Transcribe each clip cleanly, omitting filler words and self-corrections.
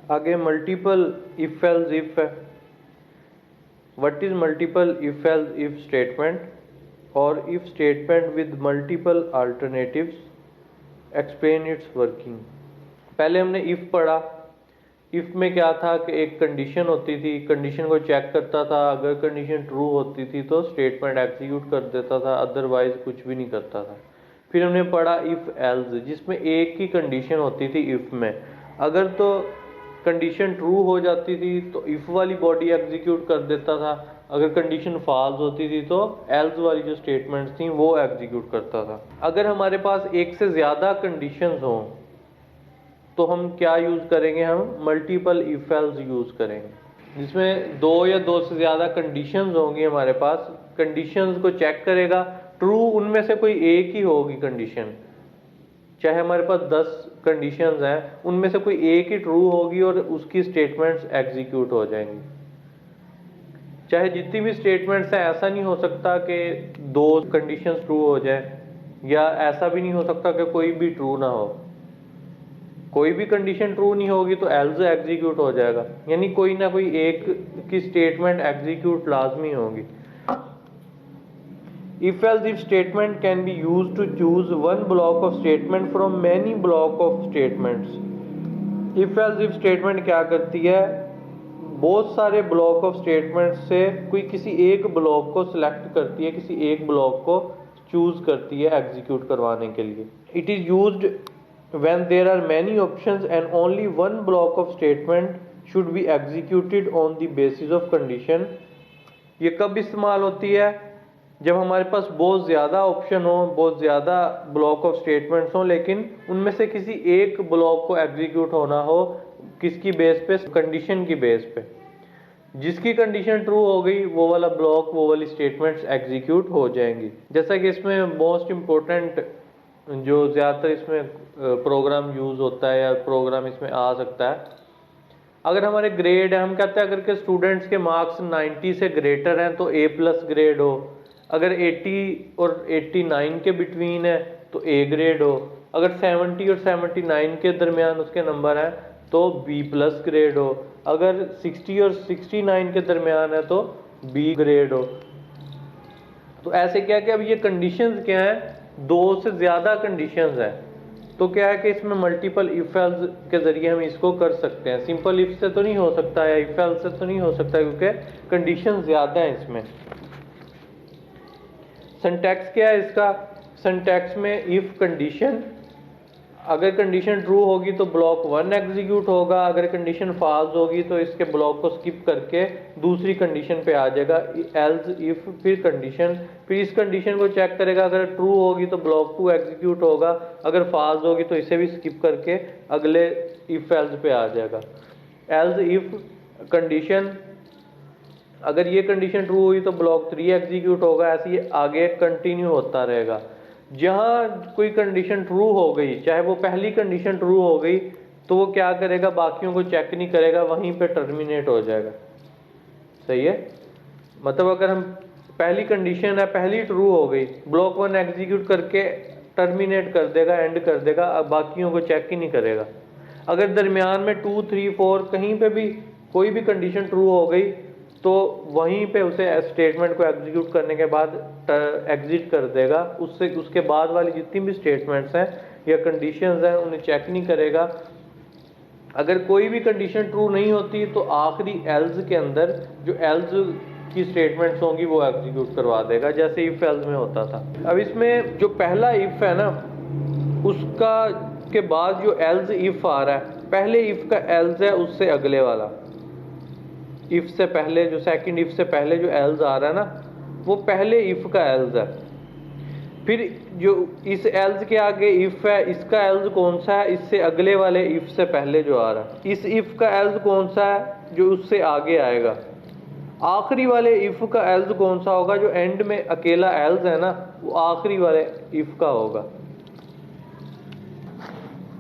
आगे multiple if else if है। What is multiple if else if statement और if statement with multiple alternatives explain its working. पहले हमने if पढ़ा। If में क्या था कि एक कंडीशन होती थी, कंडीशन को चेक करता था, अगर कंडीशन ट्रू होती थी तो स्टेटमेंट एग्जीक्यूट कर देता था, अदरवाइज कुछ भी नहीं करता था। फिर हमने पढ़ा इफ एल्स, जिसमें एक ही कंडीशन होती थी इफ में। अगर तो कंडीशन ट्रू हो जाती थी तो इफ वाली बॉडी एग्जीक्यूट कर देता था, अगर कंडीशन फॉल्स होती थी तो एल्स वाली जो स्टेटमेंट्स थी वो एग्जीक्यूट करता था। अगर हमारे पास एक से ज़्यादा कंडीशंस हों तो हम क्या यूज़ करेंगे, हम मल्टीपल इफ एल्स यूज़ करेंगे, जिसमें दो या दो से ज़्यादा कंडीशंस होंगी हमारे पास। कंडीशंस को चेक करेगा, ट्रू उनमें से कोई एक ही होगी कंडीशन। चाहे हमारे पास 10 कंडीशंस हैं, उनमें से कोई एक ही ट्रू होगी और उसकी स्टेटमेंट्स एग्जीक्यूट हो जाएंगी। चाहे जितनी भी स्टेटमेंट्स हैं, ऐसा नहीं हो सकता कि 2 कंडीशंस ट्रू हो जाए, या ऐसा भी नहीं हो सकता कि कोई भी ट्रू ना हो। कोई भी कंडीशन ट्रू नहीं होगी तो एल्स एग्जीक्यूट हो जाएगा, यानी कोई ना कोई एक की स्टेटमेंट एग्जीक्यूट लाजमी होगी। If else if statement can be used to choose one block of statement from many block of statements. If else if statement क्या करती है, बहुत सारे ब्लॉक ऑफ स्टेटमेंट से कोई किसी एक ब्लॉक को सिलेक्ट करती है, किसी एक ब्लॉक को चूज करती है एग्जीक्यूट करवाने के लिए। It is used when there are many options and only one block of statement should be executed on the basis of condition। ये कब इस्तेमाल होती है, जब हमारे पास बहुत ज़्यादा ऑप्शन हो, बहुत ज़्यादा ब्लॉक ऑफ स्टेटमेंट्स हो, लेकिन उनमें से किसी एक ब्लॉक को एग्जीक्यूट होना हो, किसकी बेस पे, कंडीशन की बेस पे। जिसकी कंडीशन ट्रू हो गई वो वाला ब्लॉक, वो वाली स्टेटमेंट्स एग्जीक्यूट हो जाएंगी। जैसा कि इसमें मोस्ट इम्पोर्टेंट जो ज़्यादातर इसमें प्रोग्राम यूज़ होता है या प्रोग्राम इसमें आ सकता है, अगर हमारे ग्रेड है, हम कहते हैं अगर के स्टूडेंट्स के मार्क्स 90 से ग्रेटर हैं तो A+ ग्रेड हो, अगर 80 और 89 के बिटवीन है तो A ग्रेड हो, अगर 70 और 79 के दरमियान उसके नंबर हैं तो B+ ग्रेड हो, अगर 60 और 69 के दरमियान है तो B ग्रेड हो। तो ऐसे क्या कि अब ये कंडीशंस क्या हैं, 2 से ज़्यादा कंडीशंस हैं, तो क्या है कि इसमें मल्टीपल इफ एल्स के ज़रिए हम इसको कर सकते हैं। सिंपल इफ से तो नहीं हो सकता या इफ एल्स से तो नहीं हो सकता, क्योंकि कंडीशन ज़्यादा हैं इसमें। सिंटैक्स क्या है इसका, सिंटैक्स में इफ कंडीशन, अगर कंडीशन ट्रू होगी तो ब्लॉक 1 एग्जीक्यूट होगा, अगर कंडीशन फॉल्स होगी तो इसके ब्लॉक को स्किप करके दूसरी कंडीशन पे आ जाएगा। एल्स इफ फिर कंडीशन, फिर इस कंडीशन को चेक करेगा, अगर ट्रू होगी तो ब्लॉक 2 एग्जीक्यूट होगा, अगर फॉल्स होगी तो इसे भी स्किप करके अगले इफ एल्स पे आ जाएगा। एल्स इफ कंडीशन, अगर ये कंडीशन ट्रू हुई तो ब्लॉक 3 एग्जीक्यूट होगा, ऐसे ही आगे कंटिन्यू होता रहेगा। जहाँ कोई कंडीशन ट्रू हो गई, चाहे वो पहली कंडीशन ट्रू हो गई, तो वो क्या करेगा, बाकियों को चेक नहीं करेगा, वहीं पे टर्मिनेट हो जाएगा। सही है, मतलब अगर हम पहली कंडीशन है, पहली ट्रू हो गई, ब्लॉक 1 एग्जीक्यूट करके टर्मिनेट कर देगा, एंड कर देगा, अब बाकियों को चेक ही नहीं करेगा। अगर दरमियान में 2, 3, 4 कहीं पे भी कोई भी कंडीशन ट्रू हो गई तो वहीं पे उसे स्टेटमेंट को एग्जीक्यूट करने के बाद एग्जिट कर देगा, उससे उसके बाद वाली जितनी भी स्टेटमेंट्स हैं या कंडीशंस हैं उन्हें चेक नहीं करेगा। अगर कोई भी कंडीशन ट्रू नहीं होती तो आखिरी एल्स के अंदर जो एल्स की स्टेटमेंट्स होंगी वो एग्जीक्यूट करवा देगा, जैसे इफ एल्स में होता था। अब इसमें जो पहला इफ है ना, उसका के बाद जो एल्स इफ आ रहा है, पहले इफ का एल्स है उससे अगले वाला इफ से पहले, जो सेकंड इफ से पहले जो एल्स आ रहा है ना, वो पहले इफ का एल्स है। फिर जो इस एल्स के आगे इफ है, इसका एल्स कौन सा है, इससे अगले वाले इफ से पहले जो आ रहा है। इस इफ का एल्स कौन सा है, जो उससे आगे आएगा। आखिरी वाले इफ का एल्स कौन सा होगा, जो एंड में अकेला एल्स है ना, वो आखिरी वाले इफ का होगा।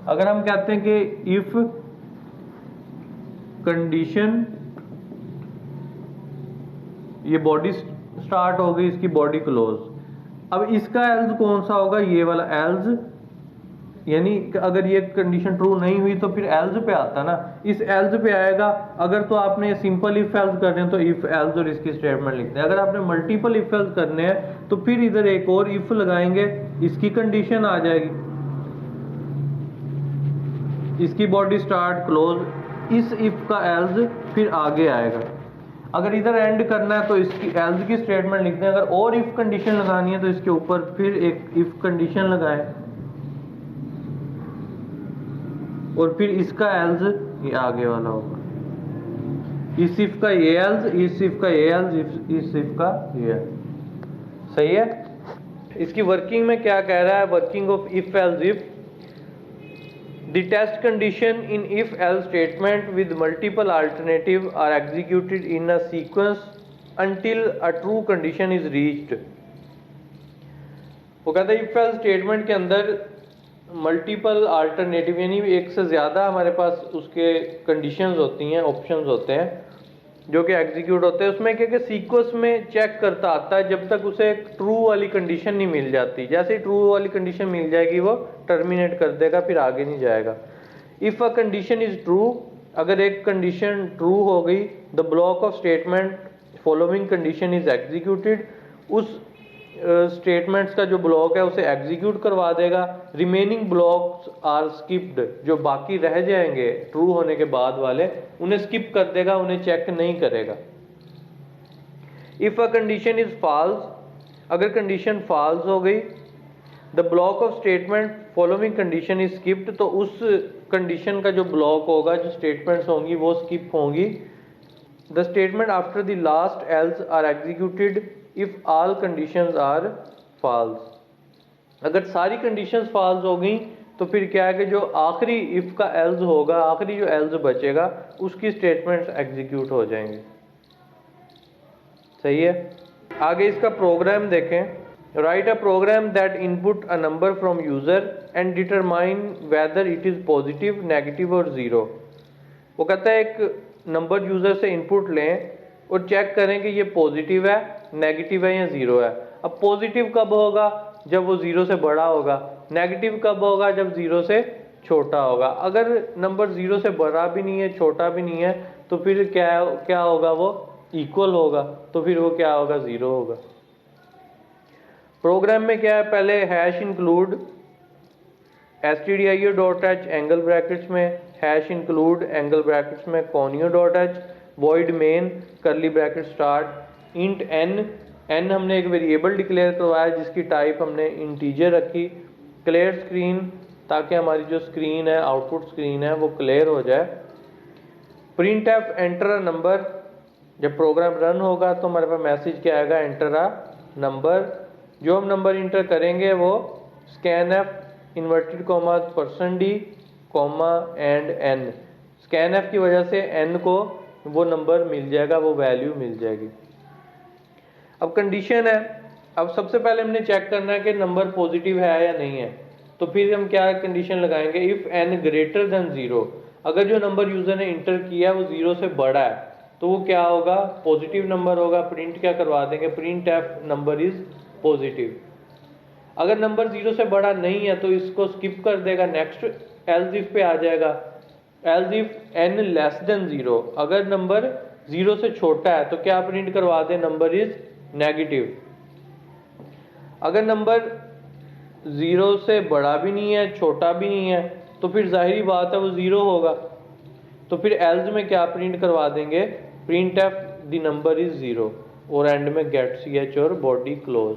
अगर हम कहते हैं कि इफ कंडीशन, ये बॉडी स्टार्ट हो गई, इसकी बॉडी क्लोज, अब इसका एल्स कौन सा होगा, ये वाला एल्स यानी अगर ये कंडीशन ट्रू नहीं हुई तो फिर एल्स पे आता ना, इस एल्स पे आएगा। अगर तो आपने सिंपल इफ एल्स करने हैं तो इफ एल्स और इसकी स्टेटमेंट लिखते हैं। अगर आपने मल्टीपल इफ एल्स करने हैं तो फिर इधर एक और इफ लगाएंगे, इसकी कंडीशन आ जाएगी, इसकी बॉडी स्टार्ट क्लोज, इस इफ का एल्स फिर आगे आएगा। अगर इधर एंड करना है तो इसकी एल्स की स्टेटमेंट लिखते हैं। अगर और इफ कंडीशन लगानी है तो इसके ऊपर फिर एक इफ कंडीशन लगाएं और फिर इसका एल्स ये आगे वाला होगा, इस इफ का ये एल्स, इस इफ का ये एल्स, इस इफ का ये एल्स। सही है। इसकी वर्किंग में क्या कह रहा है, working of if else if. The test condition in if-else statement with multiple alternative are executed in a sequence until a true condition is reached। वो कहता है if-else statement के अंदर मल्टीपल अल्टरनेटिव यानी एक से ज़्यादा हमारे पास उसके कंडीशंस होती हैं, ऑप्शंस होते हैं जो कि एग्जीक्यूट होते हैं। उसमें क्या कि सीक्वेंस में चेक करता आता है जब तक उसे एक ट्रू वाली कंडीशन नहीं मिल जाती। जैसे ही ट्रू वाली कंडीशन मिल जाएगी वो टर्मिनेट कर देगा, फिर आगे नहीं जाएगा। If a condition is true, अगर एक कंडीशन ट्रू हो गई, the block of statement following condition is executed, उस स्टेटमेंट्स का जो ब्लॉक है उसे एग्जीक्यूट करवा देगा। रिमेनिंग ब्लॉक्स आर स्किप्ड, जो बाकी रह जाएंगे ट्रू होने के बाद वाले उन्हें स्किप कर देगा, उन्हें चेक नहीं करेगा। If a condition is false, अगर कंडीशन फॉल्स हो गई, the block of statement following condition is skipped, तो उस कंडीशन का जो ब्लॉक होगा, जो स्टेटमेंट्स होंगी वो स्किप होंगी। The statement after the last else are executed if all conditions are false. अगर सारी कंडीशंस फॉल्स हो गई तो फिर क्या है कि जो आखिरी इफ का एल्स होगा, आखिरी जो एल्स बचेगा उसकी स्टेटमेंट्स एग्जीक्यूट हो जाएंगे। सही है। आगे इसका प्रोग्राम देखें। Write a program that input a number from user and determine whether it is positive, negative और जीरो। वो कहता है एक नंबर यूजर से इनपुट लें और चेक करें कि ये पॉजिटिव है, नेगेटिव है या जीरो है। अब पॉजिटिव कब होगा, जब वो जीरो से बड़ा होगा। नेगेटिव कब होगा, जब जीरो से छोटा होगा। अगर नंबर जीरो से बड़ा भी नहीं है, छोटा भी नहीं है, तो फिर क्या होगा, वो इक्वल होगा, तो फिर वो क्या होगा, जीरो होगा। प्रोग्राम में क्या है, पहले hash include stdio.h angle brackets में, हैश इंक्लूड एंगल ब्रैकेट्स में conio.h, void main करली ब्रैकेट स्टार्ट, इंट n हमने एक वेरिएबल डिक्लेयर करवाया जिसकी टाइप हमने इंटीजर रखी। क्लियर स्क्रीन, ताकि हमारी जो स्क्रीन है, आउटपुट स्क्रीन है, वो क्लियर हो जाए। Print F enter a number, जब प्रोग्राम रन होगा तो हमारे पास मैसेज क्या आएगा, एंटर अ नंबर। जो हम नंबर इंटर करेंगे वो scan F inverted comma %d comma and n, scan F की वजह से n को वो नंबर मिल जाएगा, वो वैल्यू मिल जाएगी। अब कंडीशन है, अब सबसे पहले हमने चेक करना है कि नंबर पॉजिटिव है या नहीं है। तो फिर हम क्या कंडीशन लगाएंगे, इफ n ग्रेटर देन 0, अगर जो नंबर यूजर ने इंटर किया वो 0 से बड़ा है तो वो क्या होगा, पॉजिटिव नंबर होगा। प्रिंट क्या करवा देंगे, print F number is positive. अगर नंबर 0 से बड़ा नहीं है तो इसको स्किप कर देगा, नेक्स्ट एल्स इफ पे आ जाएगा। Else if n less than 0, अगर नंबर 0 से छोटा है तो क्या प्रिंट करवा दे, नंबर इज नेगेटिव। अगर नंबर 0 से बड़ा भी नहीं है, छोटा भी नहीं है, तो फिर जाहिरी बात है वो 0 होगा। तो फिर एल्स में क्या प्रिंट करवा देंगे, print F the number is 0 और एंड में गेट ch और बॉडी क्लोज।